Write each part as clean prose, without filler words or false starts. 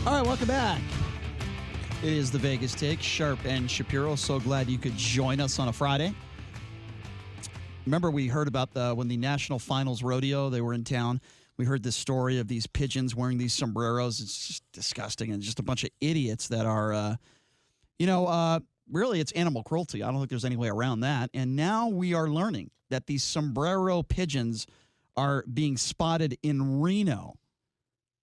All right, welcome back. It is the Vegas Take, Sharp and Shapiro. So glad you could join us on a Friday. Remember, we heard about when the National Finals Rodeo, they were in town. We heard this story of these pigeons wearing these sombreros. It's just disgusting, and just a bunch of idiots that are, really it's animal cruelty. I don't think there's any way around that. And now we are learning that these sombrero pigeons are being spotted in Reno.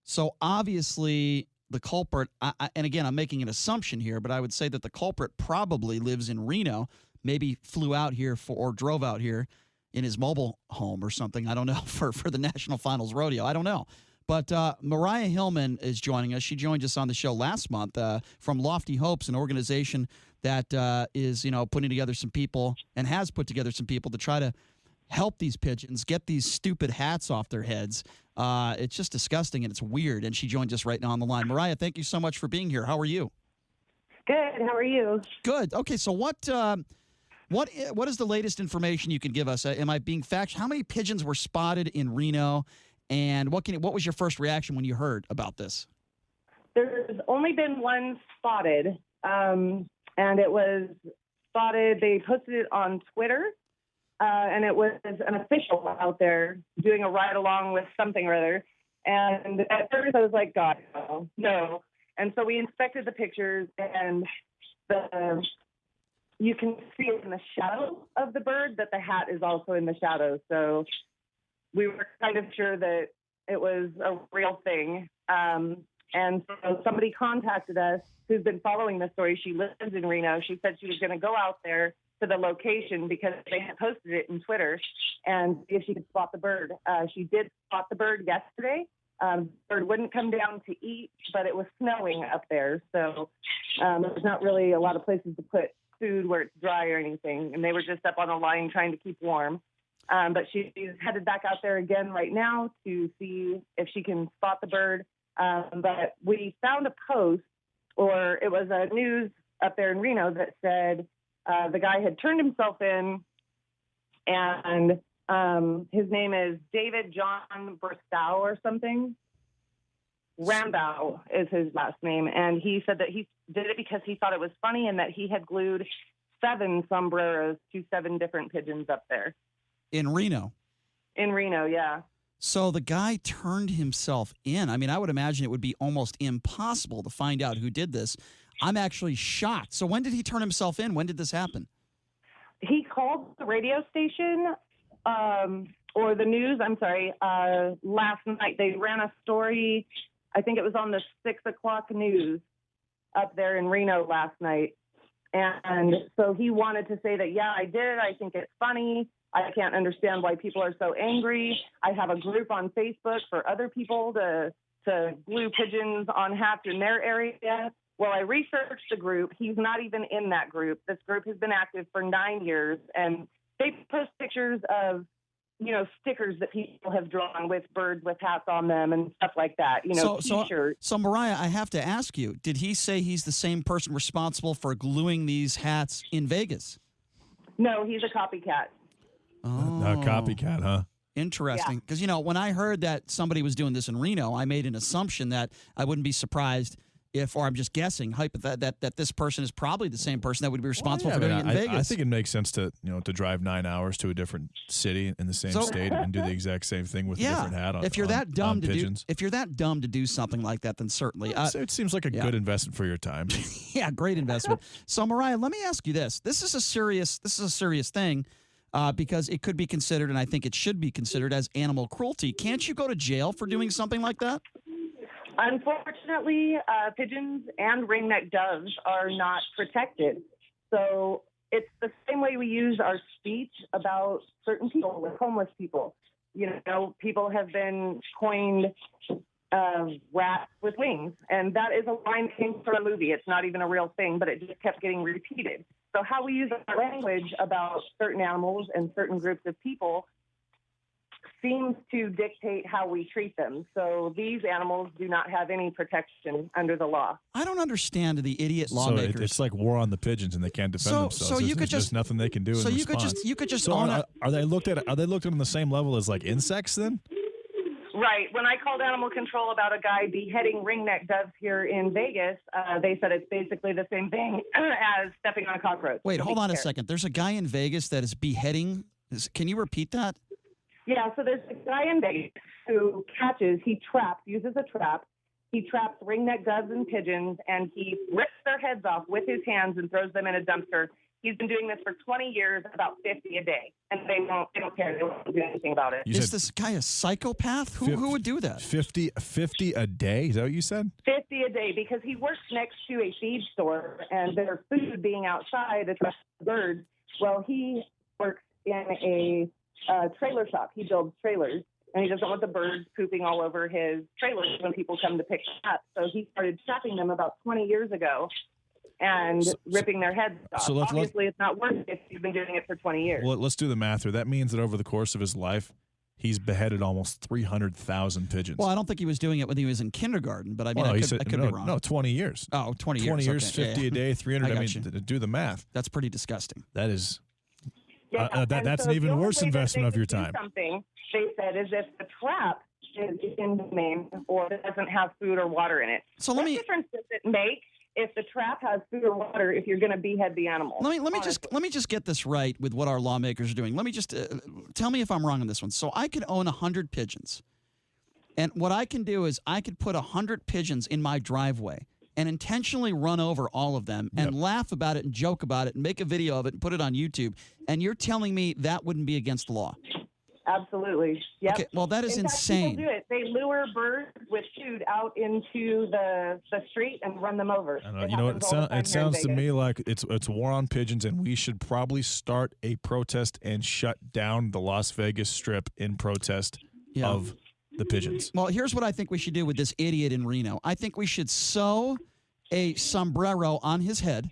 So obviously the culprit, and again, I'm making an assumption here, but I would say that the culprit probably lives in Reno, maybe flew out here or drove out here in his mobile home or something. I don't know, for the National Finals Rodeo. I don't know. But Mariah Hillman is joining us. She joined us on the show last month from Lofty Hopes, an organization that is, putting together some people and has put together some people to try to help these pigeons get these stupid hats off their heads. It's just disgusting and it's weird. And she joins us right now on the line. Mariah, thank you so much for being here. How are you? Good. How are you? Good. Okay, so what is the latest information you can give us? Am I being factual? How many pigeons were spotted in Reno? And what was your first reaction when you heard about this? There's only been one spotted, and it was spotted. They posted it on Twitter, and it was an official out there doing a ride along with something or other. And at first I was like, God, no. And so we inspected the pictures, and you can see in the shadow of the bird that the hat is also in the shadow. So we were kind of sure that it was a real thing. And so somebody contacted us who's been following this story. She lives in Reno. She said she was going to go out there to the location because they had posted it in Twitter and see if she could spot the bird. She did spot the bird yesterday. The bird wouldn't come down to eat, but it was snowing up there. So there's not really a lot of places to put food where it's dry or anything. And they were just up on a line trying to keep warm. But she's headed back out there again right now to see if she can spot the bird. But we found a post, or it was a news up there in Reno that said the guy had turned himself in, and his name is David John Bristow or something. Rambow is his last name. And he said that he did it because he thought it was funny and that he had glued 7 sombreros to 7 different pigeons up there. In Reno? In Reno, yeah. So the guy turned himself in. I mean, I would imagine it would be almost impossible to find out who did this. I'm actually shocked. So when did he turn himself in? When did this happen? He called the radio station, or the news, last night. They ran a story, I think it was on the 6 o'clock news up there in Reno last night. And so he wanted to say that, yeah, I did it. I think it's funny. I can't understand why people are so angry. I have a group on Facebook for other people to glue pigeons on hats in their area. Well, I researched the group. He's not even in that group. This group has been active for 9 years, and they post pictures of, stickers that people have drawn with birds with hats on them and stuff like that, T-shirts. So, Mariah, I have to ask you, did he say he's the same person responsible for gluing these hats in Vegas? No, he's a copycat. Oh. A copycat, huh? Interesting. Because, when I heard that somebody was doing this in Reno, I made an assumption that I wouldn't be surprised or I'm just guessing, that this person is probably the same person that would be responsible for doing it in Vegas. I think it makes sense to drive 9 hours to a different city in the same state and do the exact same thing with a different hat on. If you're that dumb pigeons. If you're that dumb to do something like that, then certainly. It seems like a good investment for your time. Yeah, great investment. So, Mariah, let me ask you this: This is a serious thing. Because it could be considered, and I think it should be considered, as animal cruelty. Can't you go to jail for doing something like that? Unfortunately, pigeons and ringneck doves are not protected. So it's the same way we use our speech about certain people, with homeless people. People have been coined rats with wings, and that is a line that came from a movie. It's not even a real thing, but it just kept getting repeated. So how we use our language about certain animals and certain groups of people seems to dictate how we treat them. So these animals do not have any protection under the law. I don't understand the idiot lawmakers. So it's like war on the pigeons, and they can't defend themselves. So you could just nothing they can do. So in you response. could just So own it. are they looked at on the same level as like insects then? Right. When I called animal control about a guy beheading ringneck doves here in Vegas, they said it's basically the same thing as stepping on a cockroach. Wait, hold on a second. There's a guy in Vegas that is beheading. Can you repeat that? Yeah, so there's a guy in Vegas who uses a trap. He traps ringneck doves and pigeons, and he rips their heads off with his hands and throws them in a dumpster. He's been doing this for 20 years, about 50 a day, and they don't care. They won't do anything about it. Is this guy a psychopath? Who would do that? 50 a day? Is that what you said? 50 a day, because he works next to a feed store, and there's food being outside attracts birds. Well, he works in a trailer shop. He builds trailers, and he doesn't want the birds pooping all over his trailers when people come to pick them up. So he started trapping them about 20 years ago and ripping their heads off. So obviously, it's not worth it if he's been doing it for 20 years. Well, let's do the math here. That means that over the course of his life, he's beheaded almost 300,000 pigeons. Well, I don't think he was doing it when he was in kindergarten, but I mean, I could be wrong. No, 20 years. Oh, 20 years. 20 years, okay. 50 a day, 300. I mean, do the math. That's pretty disgusting. That is. Yeah, that's an even worse investment of your time. Something they said is if the trap is inhumane or doesn't have food or water in it. So what difference does it make if the trap has food or water if you're going to behead the animal? Let me just get this right with what our lawmakers are doing. Let me just tell me if I'm wrong on this one. So I could own 100 pigeons, and what I can do is I could put 100 pigeons in my driveway and intentionally run over all of them and laugh about it and joke about it and make a video of it and put it on YouTube. And you're telling me that wouldn't be against the law? Absolutely. Yep. Okay, well, that is in fact, insane. People do it. They lure birds with food out into the street and run them over. I don't know. You know what? It sounds to me like it's a war on pigeons, and we should probably start a protest and shut down the Las Vegas Strip in protest of the pigeons. Well, here's what I think we should do with this idiot in Reno. I think we should sew a sombrero on his head,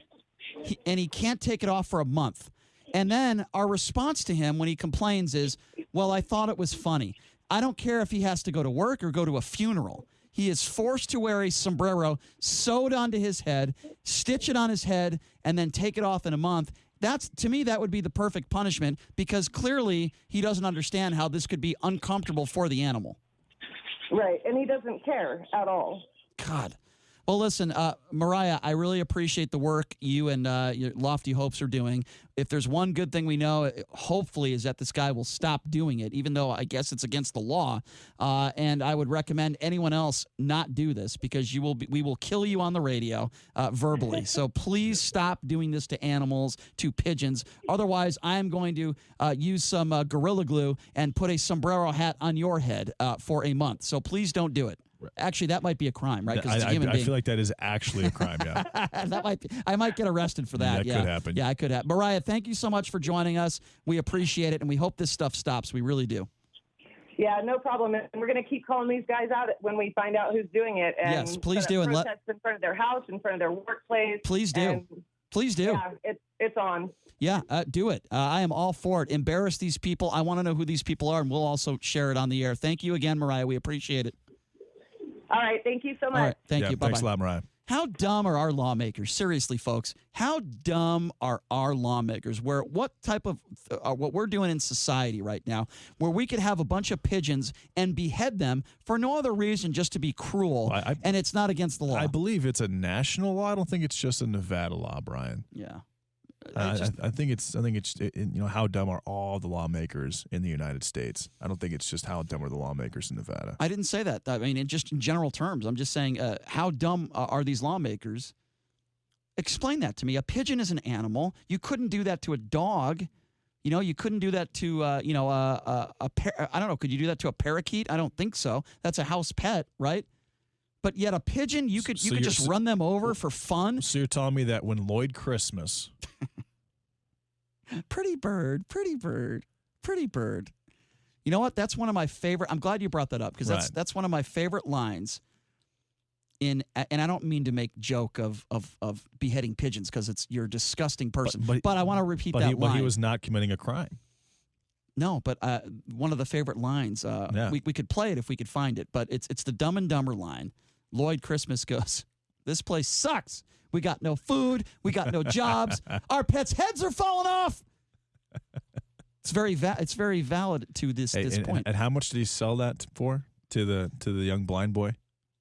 and he can't take it off for a month. And then our response to him when he complains is, well, I thought it was funny. I don't care if he has to go to work or go to a funeral. He is forced to wear a sombrero, sew it onto his head, stitch it on his head, and then take it off in a month. To me, that would be the perfect punishment, because clearly he doesn't understand how this could be uncomfortable for the animal. Right, and he doesn't care at all. God. Well, listen, Mariah, I really appreciate the work you and your Lofty Hopes are doing. If there's one good thing we know, hopefully, is that this guy will stop doing it, even though I guess it's against the law. And I would recommend anyone else not do this, because we will kill you on the radio verbally. So please stop doing this to animals, to pigeons. Otherwise, I'm going to use some Gorilla Glue and put a sombrero hat on your head for a month. So please don't do it. Actually, that might be a crime, right? Because it's a human being. I feel like that is actually a crime, yeah. I might get arrested for that. That could happen. Yeah, it could happen. Mariah, thank you so much for joining us. We appreciate it, and we hope this stuff stops. We really do. Yeah, no problem. And we're going to keep calling these guys out when we find out who's doing it. And yes, please do. And protests in front of their house, in front of their workplace. Please do. Please do. Yeah, it's on. Yeah, do it. I am all for it. Embarrass these people. I want to know who these people are, and we'll also share it on the air. Thank you again, Mariah. We appreciate it. All right. Thank you so much. All right. Thank you. Bye-bye. Thanks a lot, Mariah. How dumb are our lawmakers? Seriously, folks, how dumb are our lawmakers? What type of what we're doing in society right now, where we could have a bunch of pigeons and behead them for no other reason, just to be cruel, and it's not against the law. I believe it's a national law. I don't think it's just a Nevada law, Brian. Yeah. I think it's how dumb are all the lawmakers in the United States? I don't think it's just how dumb are the lawmakers in Nevada. I didn't say that. I mean, just in general terms, I'm just saying how dumb are these lawmakers? Explain that to me. A pigeon is an animal. You couldn't do that to a dog. You couldn't do that to I don't know. Could you do that to a parakeet? I don't think so. That's a house pet, right? But yet a pigeon, you could just run them over for fun. So you're telling me that when Lloyd Christmas, pretty bird. You know what? That's one of my favorite. I'm glad you brought that up, because that's one of my favorite lines. And I don't mean to make joke of beheading pigeons, because you're a disgusting person. But I want to repeat that line. But he was not committing a crime. No, but one of the favorite lines. We could play it if we could find it. But it's the Dumb and Dumber line. Lloyd Christmas goes, "This place sucks. We got no food. We got no jobs. Our pets' heads are falling off." It's very valid to this point. And how much did he sell that for? to the young blind boy?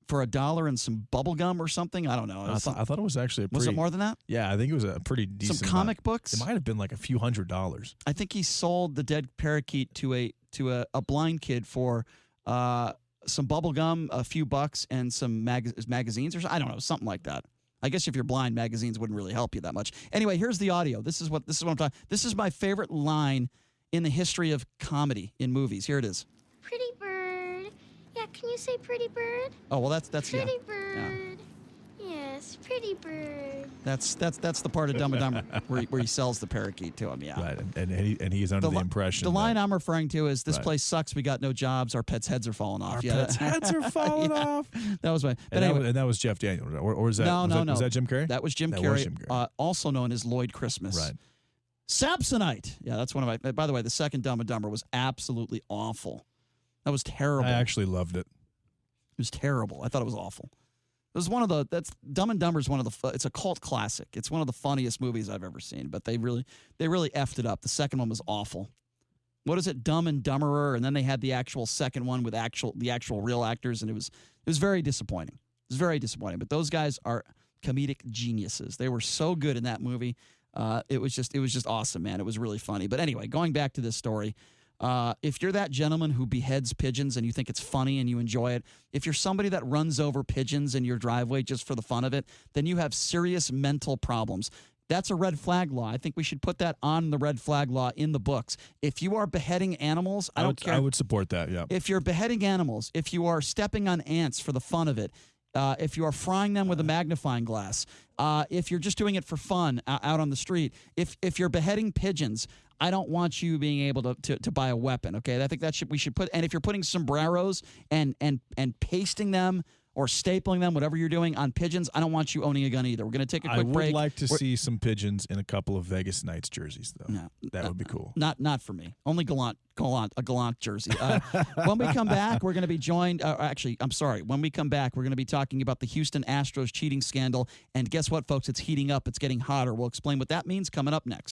For $1 and some bubble gum or something? I don't know. I thought it was actually was it more than that? Yeah, I think it was a pretty decent some comic books? It might have been like a few $100s. I think he sold the dead parakeet to a blind kid for some bubble gum, a few bucks, and some magazines or I don't know, something like that. I guess if you're blind, magazines wouldn't really help you that much. Anyway, here's the audio. This is what I'm talking. This is my favorite line in the history of comedy in movies. Here it is. Pretty bird. Yeah, can you say pretty bird? Oh, well, that's pretty yeah. bird. Yeah. Yes, pretty bird. That's the part of Dumb and Dumber where he sells the parakeet to him. Yeah, right. And he's under the impression. The line I'm referring to is, "This place sucks. We got no jobs. Our pets' heads are falling off." Our pets' heads are falling off. That was my. But anyway, that was Jeff Daniels, or was that? No. Was that Jim Carrey? That was Jim Carrey, also known as Lloyd Christmas. Right. Samsonite. Yeah, that's one of my. By the way, the second Dumb and Dumber was absolutely awful. That was terrible. I actually loved it. It was terrible. I thought it was awful. It was one of the. That's Dumb and Dumber is one of the. It's a cult classic. It's one of the funniest movies I've ever seen. But they really effed it up. The second one was awful. What is it, Dumb and Dumberer? And then they had the actual second one with the actual real actors, and it was very disappointing. It was very disappointing. But those guys are comedic geniuses. They were so good in that movie. It was just awesome, man. It was really funny. But anyway, going back to this story, if you're that gentleman who beheads pigeons and you think it's funny and you enjoy it, if you're somebody that runs over pigeons in your driveway just for the fun of it, then you have serious mental problems. That's a red flag law. I think we should put that on the red flag law in the books. If you are beheading animals, I don't care. I would support that, yeah. If you're beheading animals, if you are stepping on ants for the fun of it, if you are frying them with a magnifying glass, if you're just doing it for fun out on the street, if you're beheading pigeons, I don't want you being able to buy a weapon. Okay, I think we should put. And if you're putting sombreros and pasting them or stapling them, whatever you're doing on pigeons, I don't want you owning a gun either. We're going to take a quick break. I would like to see some pigeons in a couple of Vegas Knights jerseys, though. No, that would be cool. Not for me. Only a gallant jersey. When we come back, we're going to be joined. When we come back, we're going to be talking about the Houston Astros cheating scandal. And guess what, folks? It's heating up. It's getting hotter. We'll explain what that means coming up next.